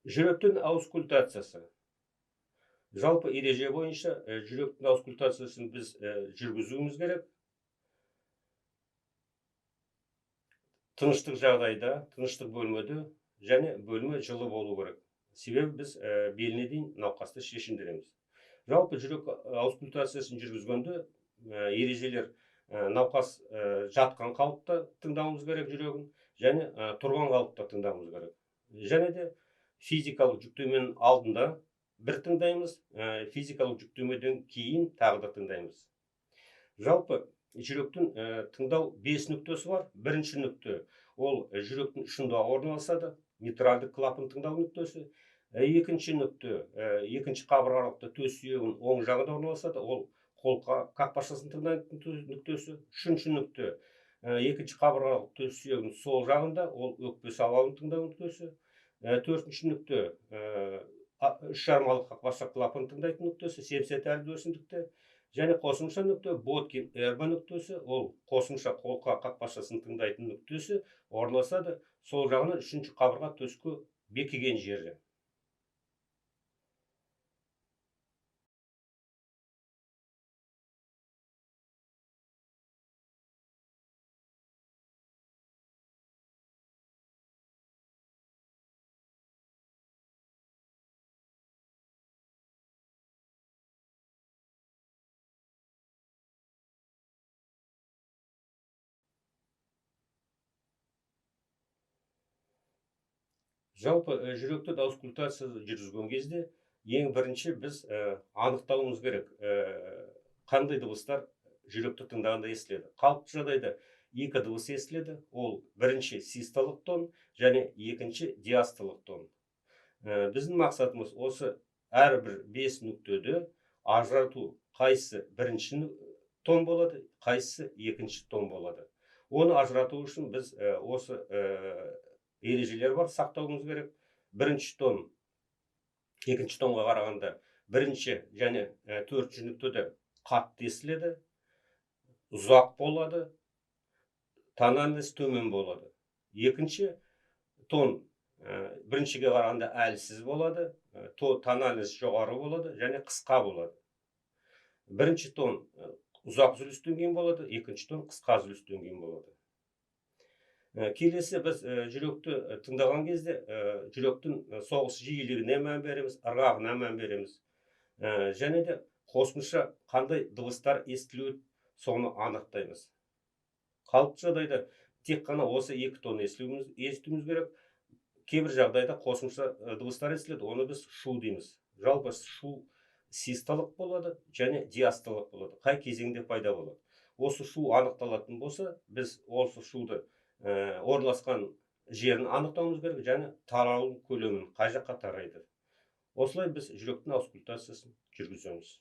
Жүректің аускультациясы. Жалпы ереже бойынша жүректің аускультациясын біз жүргізуіміз керек. Тыныштық жағдайда, тыныштық бөлмеде және бөлме жылы болу керек. Себебі біз беліне дейін науқасты шешіндіреміз. Жалпы жүрек аускультациясын жүргізгенде ережелер науқас жатқан қалыпта тыңдауымыз керек жүрегін, және тұрған қалыпта тыңдауымыз керек. Және де физикалық жүктеменің алдында бір тыңдаймыз, физикалық жүктемеден кейін тағы да тыңдаймыз. Жалпы жүректің тыңдау 5 нүктесі бар. Бірінші нүкте ол жүректің ұшында орналасады, митральды клапан тыңдау нүктесі. Екінші нүкте, екінші қабырға аралықта төс сүйегінің оң жағында орналасады, ол қол қақпақшасын тыңдайтын нүктесі. Үшінші нүкте, екінші қабырға аралық төс сүйегінің сол жағында, ол өкпе сауалын тыңдау нүктесі. Төртінші нүкте, үш жармалық қақпақша клапан тыңдайтын нүктесі, семсет әрді өсімдікте. Және қосымша нүкте Боткин эрба нүктесі, ол қосымша қолқа қақпақшасын тыңдайтын нүктесі орналасады, сол жағынан үшінші қабырға төске бекіген жері. Жалпы жүректі аускультация жүргізген кезде ең бірінші біз анықтауымыз керек, қандай дыбыстар жүректі тыңдағанда естіледі. Қалыпты жағдайда екі дыбыс естіледі, ол бірінші систолық тон және екінші диастолық тон. Біздің мақсатымыз осы әрбір 5 нүктеде ажырату, қайсысы бірінші тон болады, қайсысы екінші тон болады. Оны ажырату үшін біз осы ережелер бар, сақтауымыз керек. Бірінші тон екінші тонға қарағанда бірінші және төртінші нүктеде қатты естіледі, ұзақ болады, тональность төмен болады. Екінші тон біріншіге қарағанда әлсіз болады, тональность жоғары болады және қысқа болады. Бірінші тон ұзақ үзілістен кейін болады, екінші тон қысқа үзілістен кейін болады. Келесі біз жүректі тыңдаған кезде жүректің соғыс жиілігіне мән береміз, ырғағына мән береміз. Және де қосымша қандай дыбыстар естілуі, соны анықтаймыз. Қалыпты жағдайда тек қана осы екі тон естуіміз керек. Кейбір жағдайда қосымша дыбыстар естіледі, оны біз шу дейміз. Жалпы шу систолық болады және диастолық болады. Қай кезеңде пайда болады. Осы шу анықталатын болса, біз осы шуды орналасқан жерін анықтауымыз керек және таралу көлемін қай жаққа тарайды. Осылай біз жүректің аускультациясын жүргіземіз.